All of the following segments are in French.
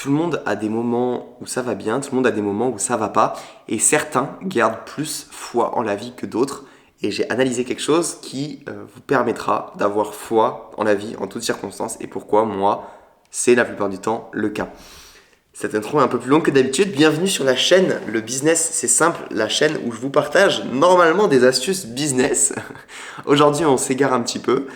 Tout le monde a des moments où ça va bien, tout le monde a des moments où ça va pas, et certains gardent plus foi en la vie que d'autres. Et j'ai analysé quelque chose qui vous permettra d'avoir foi en la vie en toutes circonstances, et pourquoi moi, c'est la plupart du temps le cas. Cette intro est un peu plus longue que d'habitude. Bienvenue sur la chaîne Le Business, c'est simple, la chaîne où je vous partage normalement des astuces business. Aujourd'hui, on s'égare un petit peu.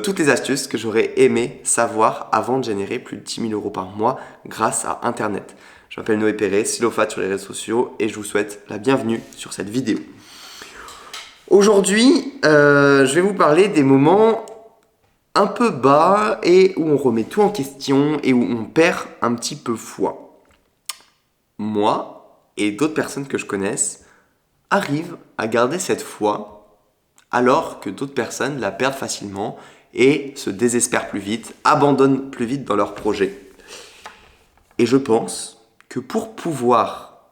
Toutes les astuces que j'aurais aimé savoir avant de générer plus de 10 000 euros par mois grâce à Internet. Je m'appelle Noé Perret, Silophat sur les réseaux sociaux et je vous souhaite la bienvenue sur cette vidéo. Aujourd'hui, je vais vous parler des moments un peu bas et où on remet tout en question et où on perd un petit peu foi. Moi et d'autres personnes que je connaisse arrivent à garder cette foi alors que d'autres personnes la perdent facilement et se désespèrent plus vite, abandonnent plus vite dans leur projet. Et je pense que pour pouvoir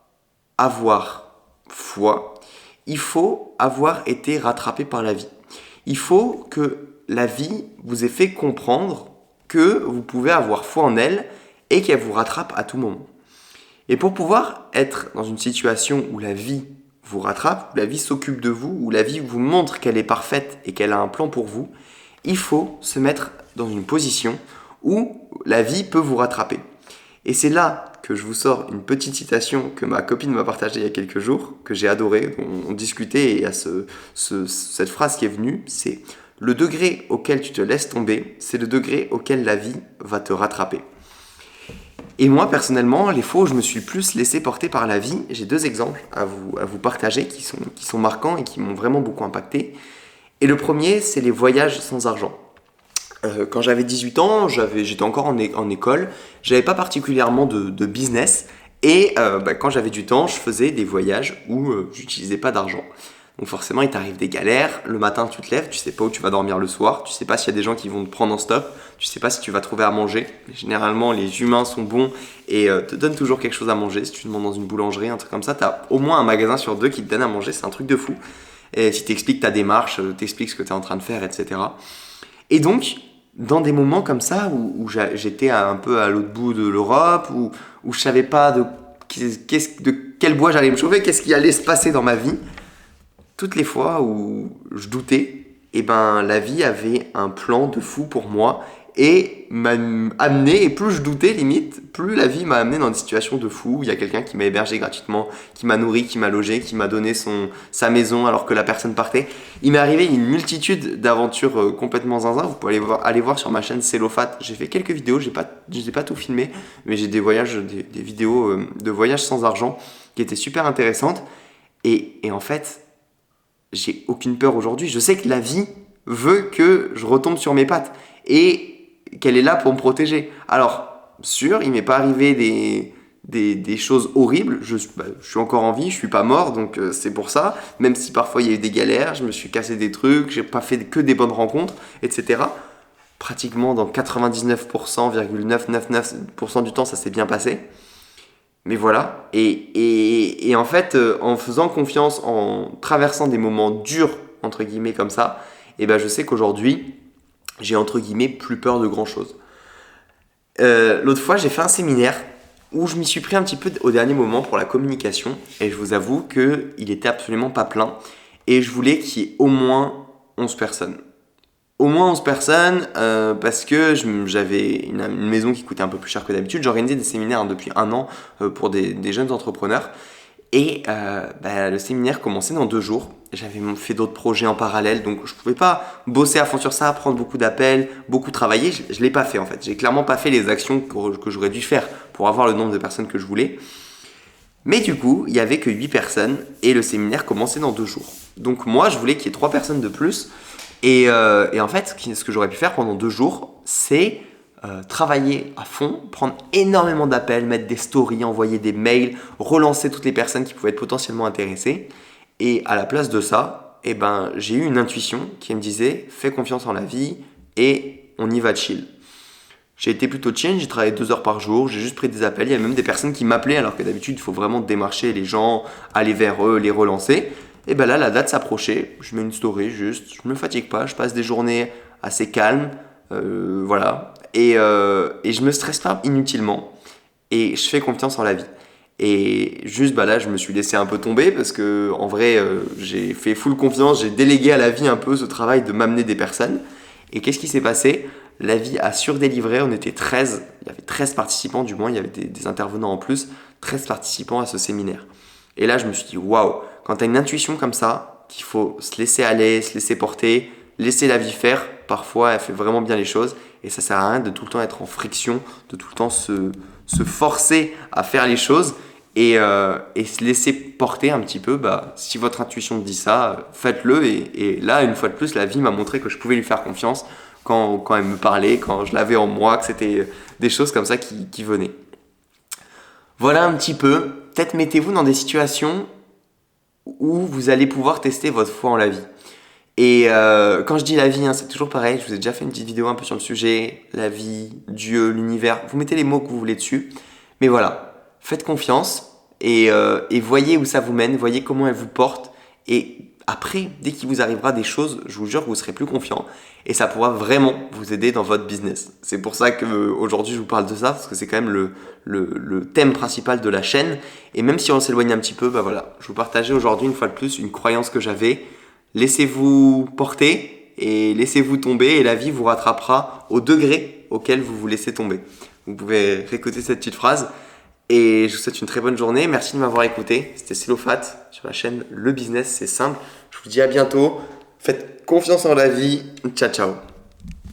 avoir foi, il faut avoir été rattrapé par la vie. Il faut que la vie vous ait fait comprendre que vous pouvez avoir foi en elle et qu'elle vous rattrape à tout moment. Et pour pouvoir être dans une situation où la vie vous rattrape, où la vie s'occupe de vous, où la vie vous montre qu'elle est parfaite et qu'elle a un plan pour vous, il faut se mettre dans une position où la vie peut vous rattraper. Et c'est là que je vous sors une petite citation que ma copine m'a partagée il y a quelques jours, que j'ai adorée, on discutait et il y a cette phrase qui est venue, c'est « Le degré auquel tu te laisses tomber, c'est le degré auquel la vie va te rattraper ». Et moi, personnellement, les fois où je me suis plus laissé porter par la vie, j'ai deux exemples à vous partager qui sont marquants et qui m'ont vraiment beaucoup impacté. Et le premier, c'est les voyages sans argent. Quand j'avais 18 ans, j'étais encore en école, j'avais pas particulièrement de business et quand j'avais du temps, je faisais des voyages où j'utilisais pas d'argent. Donc forcément, il t'arrive des galères, le matin tu te lèves, tu sais pas où tu vas dormir le soir, tu sais pas s'il y a des gens qui vont te prendre en stop, tu sais pas si tu vas trouver à manger. Généralement, les humains sont bons et te donnent toujours quelque chose à manger. Si tu demandes dans une boulangerie, un truc comme ça, t'as au moins un magasin sur deux qui te donne à manger, c'est un truc de fou. Et si t'expliques ta démarche, t'expliques ce que t'es en train de faire, etc. Et donc, dans des moments comme ça où j'étais un peu à l'autre bout de l'Europe, où je savais pas de quel bois j'allais me chauffer, qu'est-ce qui allait se passer dans ma vie, toutes les fois où je doutais, eh ben, la vie avait un plan de fou pour moi et m'a amené, et plus je doutais limite, plus la vie m'a amené dans des situations de fou où il y a quelqu'un qui m'a hébergé gratuitement, qui m'a nourri, qui m'a logé, qui m'a donné sa maison alors que la personne partait. Il m'est arrivé une multitude d'aventures complètement zinzin. Vous pouvez aller voir sur ma chaîne Silophat. J'ai fait quelques vidéos, je n'ai pas tout filmé, mais j'ai des vidéos de voyages sans argent qui étaient super intéressantes. Et en fait, j'ai aucune peur aujourd'hui. Je sais que la vie veut que je retombe sur mes pattes et qu'elle est là pour me protéger. Alors, sûr, il m'est pas arrivé des choses horribles. Je suis encore en vie, je suis pas mort, donc c'est pour ça. Même si parfois il y a eu des galères, je me suis cassé des trucs, j'ai pas fait que des bonnes rencontres, etc. Pratiquement dans 99,999% du temps, ça s'est bien passé. Mais voilà, et en fait, en faisant confiance, en traversant des moments durs, entre guillemets, comme ça, et ben je sais qu'aujourd'hui, j'ai entre guillemets plus peur de grand chose. L'autre fois, j'ai fait un séminaire où je m'y suis pris un petit peu au dernier moment pour la communication, et je vous avoue qu'il était absolument pas plein, et je voulais qu'il y ait au moins 11 personnes. Au moins 11 personnes parce que j'avais une maison qui coûtait un peu plus cher que d'habitude. J'organisais des séminaires depuis un an pour des jeunes entrepreneurs. Et le séminaire commençait dans 2 jours. J'avais fait d'autres projets en parallèle, donc je ne pouvais pas bosser à fond sur ça, prendre beaucoup d'appels, beaucoup travailler. Je ne l'ai pas fait en fait. J'ai clairement pas fait les actions que j'aurais dû faire pour avoir le nombre de personnes que je voulais. Mais du coup, il n'y avait que 8 personnes et le séminaire commençait dans 2 jours. Donc moi, je voulais qu'il y ait 3 personnes de plus. Et en fait, ce que j'aurais pu faire pendant 2 jours, c'est travailler à fond, prendre énormément d'appels, mettre des stories, envoyer des mails, relancer toutes les personnes qui pouvaient être potentiellement intéressées. Et à la place de ça, eh ben, j'ai eu une intuition qui me disait « fais confiance en la vie et on y va chill ». J'ai été plutôt chill, j'ai travaillé 2 heures par jour, j'ai juste pris des appels. Il y a même des personnes qui m'appelaient alors que d'habitude, il faut vraiment démarcher les gens, aller vers eux, les relancer. Et ben là, la date s'approchait, je mets une story juste, je me fatigue pas, je passe des journées assez calmes, voilà. Et je me stresse pas inutilement. et je fais confiance en la vie. Et juste là, je me suis laissé un peu tomber parce que en vrai, j'ai fait full confiance, j'ai délégué à la vie un peu ce travail de m'amener des personnes. Et qu'est-ce qui s'est passé? La vie a surdélivré, on était 13, il y avait 13 participants du moins, il y avait des intervenants en plus, 13 participants à ce séminaire. Et là, je me suis dit, waouh, quand tu as une intuition comme ça, qu'il faut se laisser aller, se laisser porter, laisser la vie faire, parfois elle fait vraiment bien les choses et ça sert à rien de tout le temps être en friction, de tout le temps se forcer à faire les choses et se laisser porter un petit peu. Si votre intuition dit ça, faites-le. Et là, une fois de plus, la vie m'a montré que je pouvais lui faire confiance quand elle me parlait, quand je l'avais en moi, que c'était des choses comme ça qui venaient. Voilà un petit peu. Peut-être mettez-vous dans des situations où vous allez pouvoir tester votre foi en la vie. Et quand je dis la vie, c'est toujours pareil, je vous ai déjà fait une petite vidéo un peu sur le sujet, la vie, Dieu, l'univers, vous mettez les mots que vous voulez dessus, mais voilà, faites confiance et voyez où ça vous mène, voyez comment elle vous porte, et après, dès qu'il vous arrivera des choses, je vous jure que vous serez plus confiant, et ça pourra vraiment vous aider dans votre business. C'est pour ça qu'aujourd'hui je vous parle de ça, parce que c'est quand même le thème principal de la chaîne, et même si on s'éloigne un petit peu, voilà, je vous partageais aujourd'hui une fois de plus une croyance que j'avais. Laissez-vous porter et laissez-vous tomber et la vie vous rattrapera au degré auquel vous vous laissez tomber. Vous pouvez réécouter cette petite phrase et je vous souhaite une très bonne journée. Merci de m'avoir écouté. C'était Silofat sur la chaîne Le Business, c'est simple. Je vous dis à bientôt. Faites confiance en la vie. Ciao, ciao.